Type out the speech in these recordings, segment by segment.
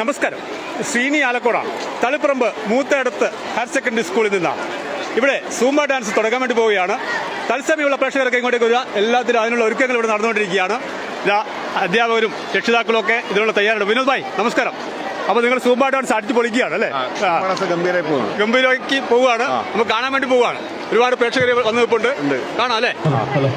നമസ്കാരം. Sreeni ആലക്കോടാണ്. Taliparamba Moothadath higher secondary സ്കൂളിൽ നിന്നാണ്. ഇവിടെ സൂംബ ഡാൻസ് തുടങ്ങാൻ വേണ്ടി പോവുകയാണ്. തത്സമയമുള്ള പ്രേക്ഷകരൊക്കെ ഇങ്ങോട്ടേക്ക് വരിക. എല്ലാത്തിനും അതിനുള്ള ഒരുക്കങ്ങൾ ഇവിടെ നടന്നുകൊണ്ടിരിക്കുകയാണ്. അധ്യാപകരും രക്ഷിതാക്കളും ഒക്കെ ഇതിനുള്ള തയ്യാറുണ്ട്. വിനോദ് ഭായ് നമസ്കാരം. അപ്പൊ നിങ്ങൾ സൂംബ ഡാൻസ് അടിച്ചു പൊളിക്കുകയാണ് അല്ലേ? ഗംഭീരമാക്കി പോവുകയാണ്. നമുക്ക് കാണാൻ വേണ്ടി പോവുകയാണ്. ഒരുപാട് പ്രേക്ഷകർ വന്നു നിൽപ്പുണ്ട്. കാണാം അല്ലേ?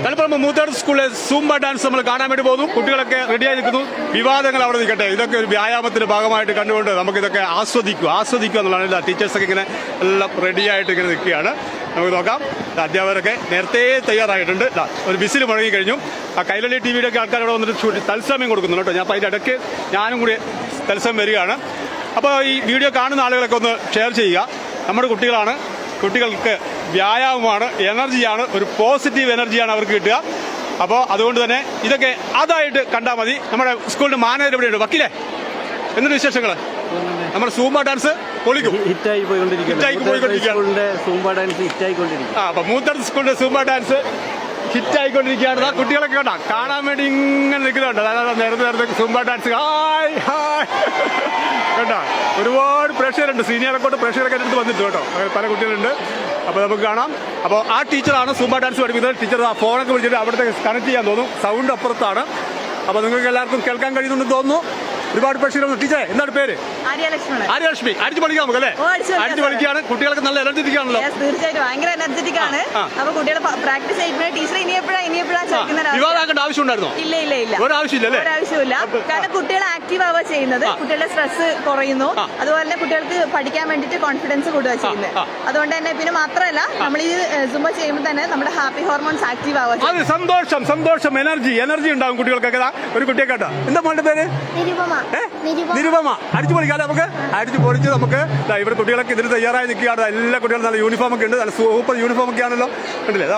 തളിപ്പറമ്പ് മൂത്തടത്ത് സ്കൂളിലെ സൂംബ ഡാൻസ് നമ്മൾ കാണാൻ വേണ്ടി പോകുന്നു. കുട്ടികളൊക്കെ റെഡിയായി നിൽക്കുന്നു. വിവാദങ്ങൾ അവിടെ നിൽക്കട്ടെ. ഇതൊക്കെ ഒരു വ്യായാമത്തിന്റെ ഭാഗമായിട്ട് കണ്ടുകൊണ്ട് നമുക്കിതൊക്കെ ആസ്വദിക്കുക എന്നുള്ളതാണ്. ടീച്ചേഴ്സൊക്കെ ഇങ്ങനെ എല്ലാം റെഡിയായിട്ട് ഇങ്ങനെ നിൽക്കുകയാണ്. നമുക്ക് നോക്കാം. അധ്യാപകരൊക്കെ നേരത്തെ തയ്യാറായിട്ടുണ്ട്. ഒരു വിസിൽ മുഴങ്ങി കഴിഞ്ഞു. ആ കൈരളി ടിവിയുടെ ഒക്കെ ആൾക്കാർ ഇവിടെ വന്നിട്ട് തത്സമയം കൊടുക്കുന്നുണ്ട് കേട്ടോ. ഞാൻ അപ്പോൾ അതിൻ്റെ ഇടയ്ക്ക് ഞാനും കൂടി തത്സമയം വരികയാണ്. അപ്പോൾ ഈ വീഡിയോ കാണുന്ന ആളുകളൊക്കെ ഒന്ന് ഷെയർ ചെയ്യുക. നമ്മുടെ കുട്ടികളാണ്. കുട്ടികൾക്ക് വ്യായാമമാണ്, എനർജിയാണ്, ഒരു പോസിറ്റീവ് എനർജിയാണ് അവർക്ക് കിട്ടുക. അപ്പോൾ അതുകൊണ്ട് തന്നെ ഇതൊക്കെ അതായിട്ട് കണ്ടാൽ മതി. നമ്മുടെ സ്കൂളിന്റെ മാനേജർ ഇവിടെയുണ്ട്. വക്കീലേ, എന്തൊരു വിശേഷങ്ങൾ? നമ്മുടെ സൂംബ ഡാൻസ് പൊളിക്കും. ഹിറ്റായി പോയിക്കൊണ്ടിരിക്കുകയാണ്. അപ്പൊ മൂത്തടത്ത് സ്കൂളിന്റെ സൂംബ ഡാൻസ് ഹിറ്റായിക്കൊണ്ടിരിക്കുകയാണ്. ആ കുട്ടികളൊക്കെ കണ്ടാ കാണാൻ വേണ്ടി ഇങ്ങനെ നിൽക്കുന്നുണ്ട്. അതായത് നേരത്തെ സൂംബ ഡാൻസ് കേട്ടോ. ഒരുപാട് പ്രേക്ഷകരുണ്ട്. സീനിയറൊക്കെ പ്രേക്ഷകരൊക്കെ അടുത്ത് വന്നിട്ട് കേട്ടോ. പല കുട്ടികളുണ്ട്. അപ്പോൾ നമുക്ക് കാണാം. അപ്പോൾ ആ ടീച്ചറാണ് സൂംബ ഡാൻസ് പഠിപ്പിക്കുന്നത്. ടീച്ചർ ആ ഫോണൊക്കെ വിളിച്ചിട്ട് അവിടുത്തെ കണക്ട് ചെയ്യാൻ തോന്നും. സൗണ്ട് അപ്പുറത്താണ്. അപ്പോൾ നിങ്ങൾക്ക് എല്ലാവർക്കും കേൾക്കാൻ കഴിയുന്നുണ്ടെന്ന് തോന്നുന്നു. ഒരുപാട് പ്രേക്ഷകരുണ്ട്. ടീച്ചറെ എന്താണ് പേര്? ആര്യലക്ഷ്മി. അടിച്ചു പഠിക്കാം നമുക്ക് അല്ലേ? അടിച്ചു പഠിക്കുകയാണ്. കുട്ടികൾക്ക് നല്ല എനർജറ്റിക് ആണല്ലോ. തീർച്ചയായിട്ടും ഭയങ്കര എനർജറ്റിക് ആണ്. അപ്പൊ കുട്ടികൾ പ്രാക്ടീസ് ചെയ്യുമ്പോൾ ടീച്ചർ ഇനിയെപ്പോഴാ വിവാദമാക്കേണ്ട ആവശ്യമുണ്ടായിരുന്നോ? ഇല്ല. ഒരാവശ്യമില്ല. കാരണം കുട്ടികൾ ആക്റ്റീവ് ആവുക ചെയ്യുന്നത്. കുട്ടികളുടെ സ്ട്രെസ് കുറയുന്നു. അതുപോലെ തന്നെ കുട്ടികൾക്ക് പഠിക്കാൻ വേണ്ടിയിട്ട് കോൺഫിഡൻസ് കൂടുക ചെയ്യുന്നത്. അതുകൊണ്ട് തന്നെ പിന്നെ മാത്രമല്ല നമ്മൾ ഈ സുംബ ചെയ്യുമ്പോൾ തന്നെ നമ്മുടെ ഹാപ്പി ഹോർമോൺസ് ആക്റ്റീവ് ആവുക. സന്തോഷം എനർജി ഉണ്ടാവും കുട്ടികൾക്കൊക്കെ. ഒരു കുട്ടിയെ കേട്ടോ. എന്താ മോളുടെ പേര്? നിരുപമ. അടിച്ചു പൊളിക്കാതെ നമുക്ക് അടിച്ചു പൊളിച്ച് നമുക്ക് ഇവിടെ കുട്ടികളൊക്കെ ഇതിന് തയ്യാറായി നിൽക്കുകയാണ്. എല്ലാ കുട്ടികളും നല്ല യൂണിഫോം ഒക്കെ ഉണ്ട്. നല്ല സൂപ്പർ യൂണിഫോം ഒക്കെ ആണല്ലോ. കണ്ടില്ലേ?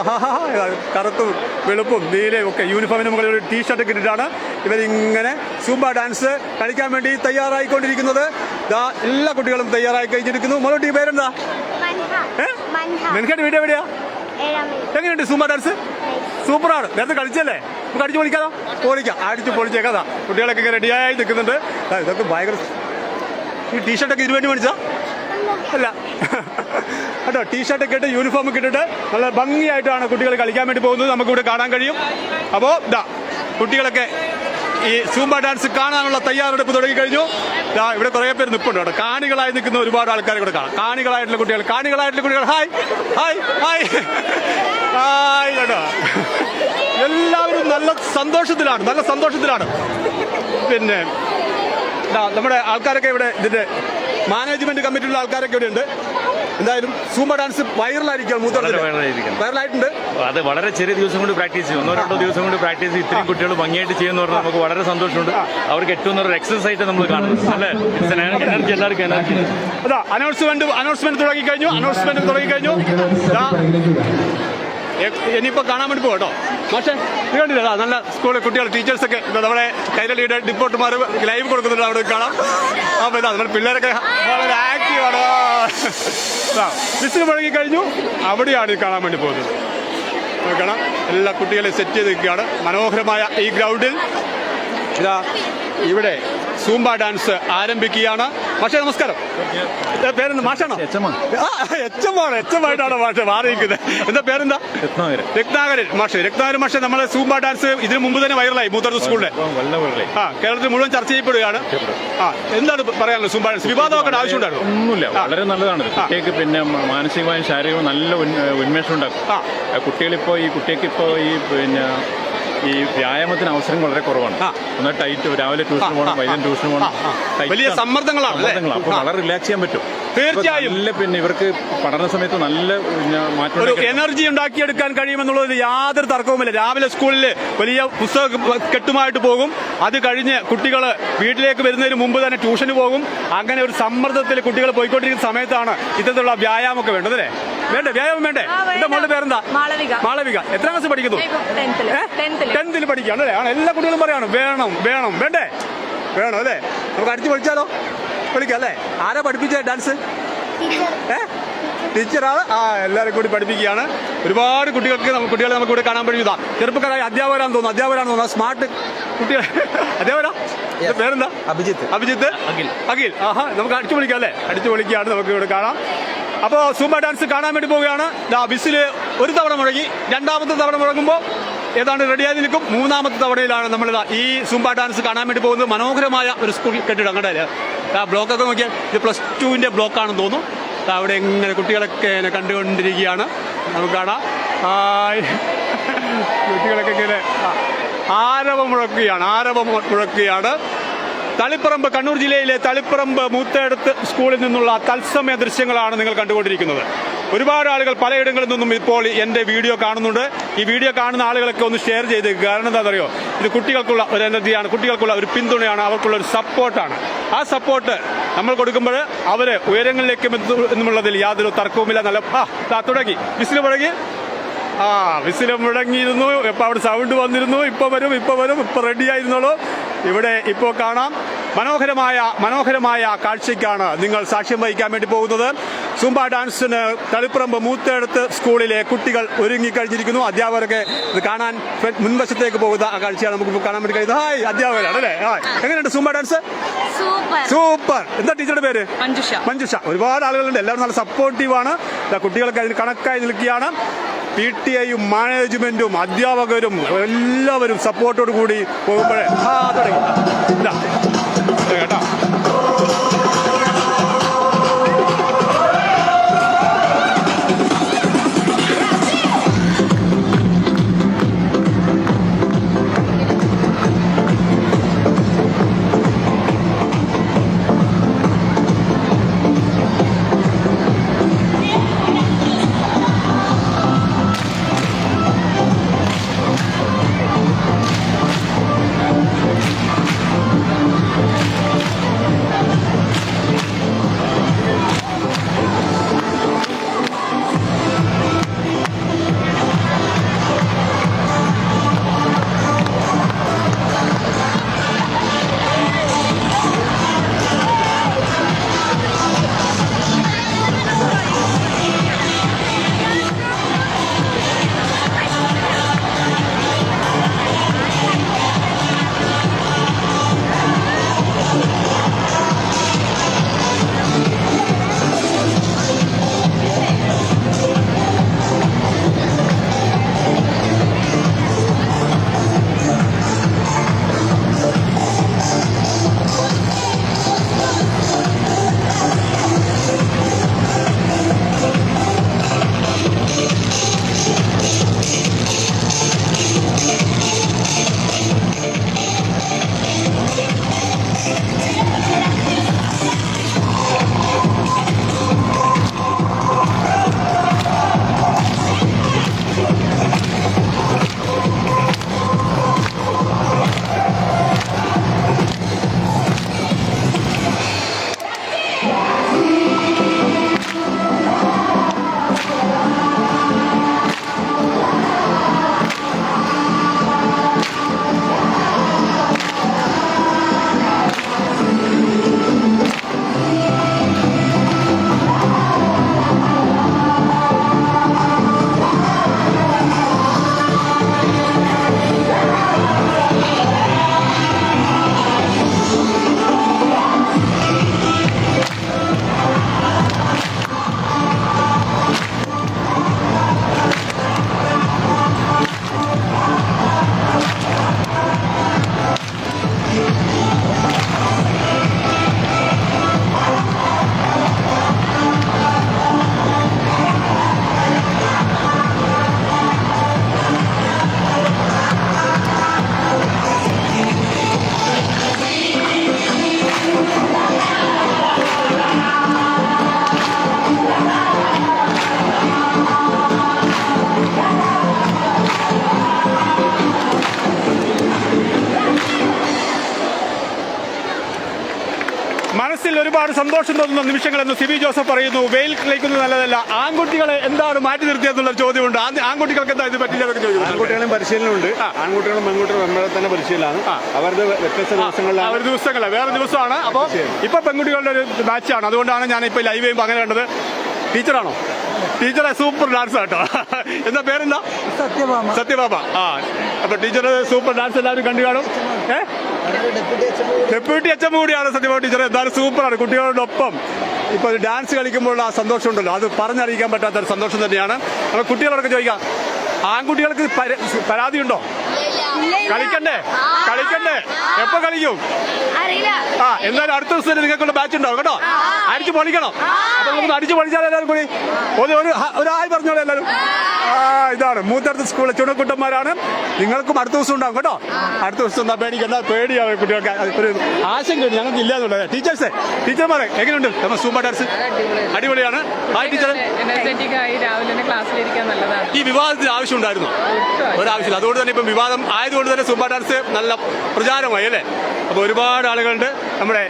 കറുത്തും വെളുപ്പും നീലയും ഒക്കെ യൂണിഫോമിന് മുകളിൽ ഒരു ടീഷർട്ട് ഒക്കെ ഇട്ടിട്ടാണ് ഇവരിങ്ങനെ സൂംബ ഡാൻസ് കളിക്കാൻ വേണ്ടി തയ്യാറായിക്കൊണ്ടിരിക്കുന്നത്. എല്ലാ കുട്ടികളും തയ്യാറായി കഴിഞ്ഞിരിക്കുന്നു. മോളോട്ടി പേരെന്താ? മെൻഖയുടെ വീട് എവിടെയാ? എങ്ങനെയുണ്ട് സൂംബ ഡാൻസ്? സൂപ്പറാണ്. നേരത്തെ കളിച്ചല്ലേ? നമുക്ക് അടിച്ചു പൊളിക്കാതോ? അടിച്ചു പൊളിച്ചേക്കാതാ. കുട്ടികളൊക്കെ റെഡിയായി നിൽക്കുന്നുണ്ട്. ഇതൊക്കെ ഭയങ്കര. ഈ ടീഷർട്ടൊക്കെ ഇതിനുവേണ്ടി മേടിച്ചാ അല്ല കേട്ടോ. ടീഷർട്ടൊക്കെ ഇട്ട് യൂണിഫോം ഒക്കെ ഇട്ടിട്ട് നല്ല ഭംഗിയായിട്ടാണ് കുട്ടികൾ കളിക്കാൻ വേണ്ടി പോകുന്നത്. നമുക്കിവിടെ കാണാൻ കഴിയും. അപ്പോൾ കുട്ടികളൊക്കെ ഈ സൂംബ ഡാൻസ് കാണാനുള്ള തയ്യാറെടുപ്പ് തുടങ്ങിക്കഴിഞ്ഞു. ഇവിടെ കുറേ പേര് നിൽപ്പുണ്ട് കേട്ടോ. കാണികളായി നിൽക്കുന്ന ഒരുപാട് ആൾക്കാരെ ഇവിടെ കാണാം. കാണികളായിട്ടുള്ള കുട്ടികൾ ഹായ് കേട്ടോ. എല്ലാവരും നല്ല സന്തോഷത്തിലാണ്. പിന്നെ നമ്മുടെ ആൾക്കാരൊക്കെ ഇവിടെ ഇതിന്റെ മാനേജ്മെന്റ് കമ്മിറ്റിയിലുള്ള ആൾക്കാരൊക്കെ ഇവിടെ ഉണ്ട്. എന്തായാലും സൂംബ ഡാൻസ് വൈറലായിരിക്കും. വൈറലായിട്ടുണ്ട്. അത് വളരെ ചെറിയ ദിവസം കൊണ്ട് പ്രാക്ടീസ് ചെയ്യും. 1-2 ദിവസം കൊണ്ട് പ്രാക്ടീസ് ചെയ്യും. ഇത്രയും കുട്ടികൾ ഭംഗിയായിട്ട് ചെയ്യുന്ന പറഞ്ഞാൽ നമുക്ക് വളരെ സന്തോഷമുണ്ട്. അവർക്ക് ഏറ്റവും നല്ലൊരു എക്സസൈസ് ആയിട്ട് നമ്മൾ കാണുന്നത്. അല്ലേ? എനർജി, എല്ലാവർക്കും എനർജി. അതാ അനൗൺസ്മെന്റ് തുടങ്ങിക്കഴിഞ്ഞു. ഇനിയിപ്പോൾ കാണാൻ വേണ്ടി പോകും കേട്ടോ. പക്ഷേ കണ്ടില്ല, നല്ല സ്കൂളിൽ കുട്ടികൾ ടീച്ചേഴ്സൊക്കെ നമ്മുടെ കൈരളിയുടെ റിപ്പോർട്ടുമാർ ലൈവ് കൊടുക്കുന്നുണ്ട്. അവിടെ കാണാം. അപ്പോൾ നമ്മുടെ പിള്ളേരൊക്കെ വളരെ ആക്റ്റീവാണ്. വിസിൽ മുഴങ്ങി കഴിഞ്ഞു. അവിടെയാണ് ഇത് കാണാൻ വേണ്ടി പോകുന്നത്. നോക്കണം, എല്ലാ കുട്ടികളെ സെറ്റ് ചെയ്ത് നിൽക്കുകയാണ് മനോഹരമായ ഈ ഗ്രൗണ്ടിൽ. ഇവിടെ സൂംബ ഡാൻസ് ആരംഭിക്കുകയാണ്. മാഷേ നമസ്കാരം. പേരെന്താ? മാഷാണോ? എച്ചമായിട്ടാണോ മാഷ മാറിയിരിക്കുന്നത്? എന്താ പേരെന്താ? രത്നാകരൻ മാഷെ. നമ്മളെ സൂംബ ഡാൻസ് ഇതിനു മുമ്പ് തന്നെ വൈറലായി മൂത്തടത്ത് സ്കൂളിലെ. കേരളത്തിൽ മുഴുവൻ ചർച്ച ചെയ്യപ്പെടുകയാണ്. എന്താണ് പറയാനുള്ളത്? സൂംബ ഡാൻസ് വിവാദമാക്കേണ്ട ആവശ്യമുണ്ടായിരുന്നു? ഒന്നുമില്ല, വളരെ നല്ലതാണ്. കുട്ടികൾക്ക് പിന്നെ മാനസികമായും ശാരീരികവും നല്ല ഉന്മേഷം ഉണ്ടാക്കും. കുട്ടികളിപ്പോ ഈ വ്യായാമത്തിന് അവസരം വളരെ കുറവാണ്. എന്നാൽ ടൈറ്റ് രാവിലെ ട്യൂഷന് പോകണം, വൈകുന്നേരം ട്യൂഷന് പോകണം. വലിയ സമ്മർദ്ദങ്ങളാണ്. അപ്പോൾ വളരെ റിലാക്സ് ചെയ്യാൻ പറ്റും. തീർച്ചയായും പിന്നെ ഇവർക്ക് പഠന സമയത്ത് നല്ല മാറ്റം, ഒരു എനർജി ഉണ്ടാക്കിയെടുക്കാൻ കഴിയുമെന്നുള്ളത് യാതൊരു തർക്കവുമില്ല. രാവിലെ സ്കൂളിൽ വലിയ പുസ്തക കെട്ടുമായിട്ട് പോകും. അത് കഴിഞ്ഞ് കുട്ടികൾ വീട്ടിലേക്ക് വരുന്നതിന് മുമ്പ് തന്നെ ട്യൂഷന് പോകും. അങ്ങനെ ഒരു സമ്മർദ്ദത്തിൽ കുട്ടികൾ പോയിക്കൊണ്ടിരിക്കുന്ന സമയത്താണ് ഇത്തരത്തിലുള്ള വ്യായാമമൊക്കെ വേണ്ടത്. അല്ലേ? വ്യായാമം വേണ്ടേ? എന്റെ മോളുടെ പേരെന്താ? മാളവിക. എത്രാം ക്ലാസ് പഠിക്കുന്നു? 10th പഠിക്കുകയാണ് അല്ലേ? എല്ലാ കുട്ടികളും പറയാണ് വേണം വേണ്ടേ? വേണം അല്ലേ? നമുക്ക് അടിച്ചു പൊളിച്ചാലോ? പൊളിക്കാം അല്ലേ? ആരാ പഠിപ്പിച്ച ഡാൻസ്? ടീച്ചറാണ്. എല്ലാവരും കൂടി പഠിപ്പിക്കുകയാണ്. ഒരുപാട് കുട്ടികളെ നമുക്ക് ഇവിടെ കാണാൻ കഴിയുന്നതാ. ചെറുപ്പക്കാരായ അധ്യാപകരാണെന്ന് തോന്നുന്നു. സ്മാർട്ട് കുട്ടികൾ. അധ്യാപകരാ പേരെന്താ? അഭിജിത്ത്. അഭിജിത്ത്, അഖിൽ. ആഹാ, നമുക്ക് അടിച്ചു പൊളിക്കാം അല്ലേ? അടിച്ചു പൊളിക്കുകയാണ്. നമുക്ക് ഇവിടെ കാണാം. അപ്പോൾ സൂംബ ഡാൻസ് കാണാൻ വേണ്ടി പോവുകയാണ്. വിസില് ഒരു തവണ മുഴങ്ങി, രണ്ടാമത്തെ തവണ മുഴങ്ങുമ്പോൾ ഏതാണ്ട് റെഡിയായി നിൽക്കും. മൂന്നാമത്തെ തവണയിലാണ് നമ്മൾ ഈ സൂംബ ഡാൻസ് കാണാൻ വേണ്ടി പോകുന്നത്. മനോഹരമായ ഒരു സ്കൂൾ കെട്ടിടം കണ്ടല്ലേ? ആ ബ്ലോക്കൊക്കെ നോക്കിയാൽ ഇത് +2 ബ്ലോക്കാണെന്ന് തോന്നുന്നു. അവിടെ ഇങ്ങനെ കുട്ടികളൊക്കെ ഇങ്ങനെ കണ്ടുകൊണ്ടിരിക്കുകയാണ്. നമുക്ക് കാണാം. കുട്ടികളൊക്കെ ഇങ്ങനെ ആരവം മുഴക്കുകയാണ്. തളിപ്പറമ്പ്, കണ്ണൂർ ജില്ലയിലെ തളിപ്പറമ്പ് മൂത്തേടത്ത് സ്കൂളിൽ നിന്നുള്ള തത്സമയ ദൃശ്യങ്ങളാണ് നിങ്ങൾ കണ്ടുകൊണ്ടിരിക്കുന്നത്. ഒരുപാട് ആളുകൾ പലയിടങ്ങളിൽ നിന്നും ഇപ്പോൾ എൻ്റെ വീഡിയോ കാണുന്നുണ്ട്. ഈ വീഡിയോ കാണുന്ന ആളുകളൊക്കെ ഒന്ന് ഷെയർ ചെയ്തേക്കുക. കാരണം എന്താണെന്നറിയോ? ഇത് കുട്ടികൾക്കുള്ള ഒരു എനർജിയാണ്, കുട്ടികൾക്കുള്ള ഒരു പിന്തുണയാണ്, അവർക്കുള്ള ഒരു സപ്പോർട്ടാണ്. ആ സപ്പോർട്ട് നമ്മൾ കൊടുക്കുമ്പോൾ അവർ ഉയരങ്ങളിലേക്ക് എന്നുള്ളതിൽ യാതൊരു തർക്കവുമില്ല. നല്ല തുടങ്ങി വിസിൽ മുഴങ്ങി. വിസിൽ മുഴങ്ങിയിരുന്നു. ഇപ്പം അവിടെ സൗണ്ട് വന്നിരുന്നു. ഇപ്പോൾ വരും. ഇപ്പോൾ റെഡി ആയിരുന്നുള്ളൂ. ഇവിടെ ഇപ്പോൾ കാണാം. മനോഹരമായ കാഴ്ചയ്ക്കാണ് നിങ്ങൾ സാക്ഷ്യം വഹിക്കാൻ വേണ്ടി പോകുന്നത്. സൂംബ ഡാൻസിന് തളിപ്പറമ്പ് മൂത്തേടത്ത് സ്കൂളിലെ കുട്ടികൾ ഒരുങ്ങിക്കഴിഞ്ഞിരിക്കുന്നു. അധ്യാപകരൊക്കെ ഇത് കാണാൻ മുൻവശത്തേക്ക് പോകുന്ന ആ കാഴ്ചയാണ് നമുക്ക് കാണാൻ വേണ്ടി കഴിയുന്നത്. ഹായ്, അധ്യാപകരാണ് അല്ലേ? എങ്ങനെയുണ്ട് സൂംബ ഡാൻസ്? സൂപ്പർ. എന്താ ടീച്ചറുടെ പേര്? മഞ്ജുഷ. ഒരുപാട് ആളുകളുണ്ട്. എല്ലാവരും നല്ല സപ്പോർട്ടീവാണ്. കുട്ടികൾക്ക് അതിന് കണക്കായി നിൽക്കുകയാണ്. PTIയും മാനേജ്മെന്റും അധ്യാപകരും എല്ലാവരും സപ്പോർട്ടോട് കൂടി പോകുമ്പോഴേ തുടങ്ങി കേട്ടോ. മനസ്സിൽ ഒരുപാട് സന്തോഷം തോന്നുന്ന നിമിഷങ്ങളെന്ന് സിബി ജോസഫ് പറയുന്നു. വെയിൽ കളിക്കുന്നത് നല്ലതല്ല. ആൺകുട്ടികളെ എന്താണ് മാറ്റി നിർത്തിയെന്നുള്ള ചോദ്യമുണ്ട്. ആൺകുട്ടികൾക്ക് എന്താ ഇത് പറ്റില്ല? ആൺകുട്ടികളും പരിശീലനമുണ്ട്. ആൺകുട്ടികളും പെൺകുട്ടികളും വെമ്പഴ തന്നെ പരിശീലനമാണ്. അവരുടെ വ്യത്യസ്ത ദിവസങ്ങളിലാണ്. ഒരു ദിവസങ്ങളെ വേറെ ദിവസമാണ്. അപ്പോൾ ഇപ്പൊ പെൺകുട്ടികളുടെ ഒരു മാച്ചാണ്. അതുകൊണ്ടാണ് ഞാൻ ഇപ്പൊ ലൈവ് ചെയ്യുമ്പോൾ അങ്ങനെ കണ്ടത്. ടീച്ചറാണോ? ടീച്ചറെ സൂപ്പർ ഡാൻസ് കേട്ടോ. എന്താ പേരെന്താ? സത്യഭാമ. സത്യഭാമ. അപ്പൊ ടീച്ചർ സൂപ്പർ ഡാൻസ് എല്ലാവരും കണ്ടു കാണും. ഡെപ്യൂട്ടി എച്ച് എം കൂടിയാണ് സത്യഭാമ ടീച്ചർ. എന്തായാലും സൂപ്പറാണ്. കുട്ടികളോടൊപ്പം ഇപ്പോൾ ഡാൻസ് കളിക്കുമ്പോഴുള്ള ആ സന്തോഷം ഉണ്ടല്ലോ, അത് പറഞ്ഞറിയിക്കാൻ പറ്റാത്ത ഒരു സന്തോഷം തന്നെയാണ്. അപ്പോൾ കുട്ടികളോടൊക്കെ ചോദിക്കാം, ആൺകുട്ടികൾക്ക് പരാതിയുണ്ടോ? കളിക്കണ്ടേ? എപ്പോ കളിക്കും? എന്തായാലും അടുത്ത ദിവസം തന്നെ നിങ്ങൾക്കുള്ള ബാച്ച് ഉണ്ടാവും കേട്ടോ. അടിച്ചു പൊളിക്കണം. അപ്പൊ നമുക്ക് അടിച്ചു പൊളിച്ചാൽ എല്ലാവരും കൂടി ഒരു ആയി പറഞ്ഞോളൂ എല്ലാവരും. ഇതാണ് മൂത്തടുത്ത സ്കൂളിലെ ചുണക്കുട്ടന്മാരാണ്. നിങ്ങൾക്കും അടുത്ത ദിവസം ഉണ്ടാവും കേട്ടോ. അടുത്ത ദിവസം എന്താ പേടിക്കണ്ട, പേടിയാണ് കുട്ടികൾക്ക്. ഒരു ആശങ്ക ഞങ്ങൾക്ക് ഇല്ല എന്നുള്ളത്. ടീച്ചർമാരെ എങ്ങനെയുണ്ട് നമ്മൾ സൂംബ ഡാൻസ്? അടിപൊളിയാണ്. Hi teacher. രാവിലെ ക്ലാസ്സിലിരിക്കാൻ നല്ലതാണ്. ഈ വിവാദത്തിന് ആവശ്യമുണ്ടായിരുന്നു? ഒരാവശ്യമില്ല. അതുകൊണ്ട് തന്നെ ഇപ്പം വിവാദം ആയതുകൊണ്ട് തന്നെ സൂംബ ഡാൻസ് നല്ല പ്രചാരമായി അല്ലേ? അപ്പോൾ ഒരുപാട് ആളുകളുണ്ട്. നമ്മുടെ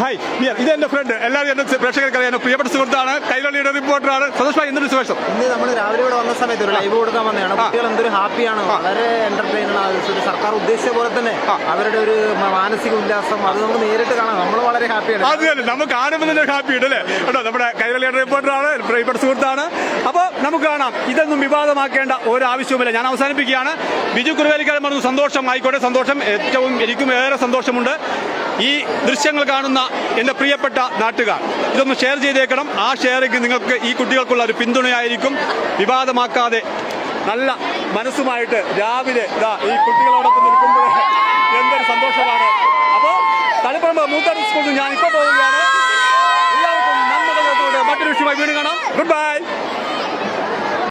ഹായ് ഇത് എന്റെ ഫ്രണ്ട്, എല്ലാവരും എന്റെ പ്രേക്ഷകർക്ക് അറിയാൻ പ്രിയപ്പെട്ട സുഹൃത്താണ്, കൈരളിയുടെ റിപ്പോർട്ടറാണ്. സന്തോഷമായി. എന്തൊരു സുഖം. ഇന്ന് നമ്മൾ രാവിലെ ഇവിടെ വന്ന സമയത്ത് ഒരു ലൈവ് കൊടുക്കാൻ വന്നതാണ്. കുട്ടികൾ എന്തൊരു ഹാപ്പിയാണ്, വളരെ എന്റർടൈനർ ആണ്. ഒരു സർക്കാർ ഉദ്ദേശിച്ച പോലെ തന്നെ അവരുടെ ഒരു മാനസിക ഉല്ലാസം അത് നമുക്ക് നേരിട്ട് കാണാം. നമ്മൾ വളരെ ഹാപ്പിയാണ്. അത് തന്നെ, നമുക്ക് കാണുമ്പോൾ തന്നെ ഹാപ്പി ഉണ്ട് അല്ലേ? കേട്ടോ, നമ്മുടെ കൈരളിയുടെ റിപ്പോർട്ടറാണ്, പ്രിയപ്പെട്ട സുഹൃത്താണ്. അപ്പോൾ നമുക്ക് കാണാം. ഇതൊന്നും വിവാദമാക്കേണ്ട ഒരാവശ്യവുമില്ല. ഞാൻ അവസാനിപ്പിക്കുകയാണ്. ബിജു കുറുവേലിക്കാരൻ പറഞ്ഞു സന്തോഷം. ആയിക്കോട്ടെ, സന്തോഷം. ഏറ്റവും എനിക്കും ഏറെ സന്തോഷമുണ്ട്. ഈ ദൃശ്യങ്ങൾ കാണുന്ന എൻ്റെ പ്രിയപ്പെട്ട നാട്ടുകാർ ഇതൊന്ന് ഷെയർ ചെയ്തേക്കണം. ആ ഷെയറിങ് നിങ്ങൾക്ക് ഈ കുട്ടികൾക്കുള്ള ഒരു പിന്തുണയായിരിക്കും. വിവാദമാക്കാതെ നല്ല മനസ്സുമായിട്ട് രാവിലെ ഈ കുട്ടികളോടൊപ്പം നിൽക്കുമ്പോൾ എന്തൊരു സന്തോഷമാണ്. അപ്പോൾ തളിപ്പറമ്പ് മൂത്തടുത്ത സ്കൂളിൽ ഞാൻ ഇപ്പോൾ പോവുകയാണ്. എല്ലാവർക്കും നന്മകളോടുകൂടെ മറ്റൊരു വിഷയമായി വീണ്ടും കാണാം. Good bye.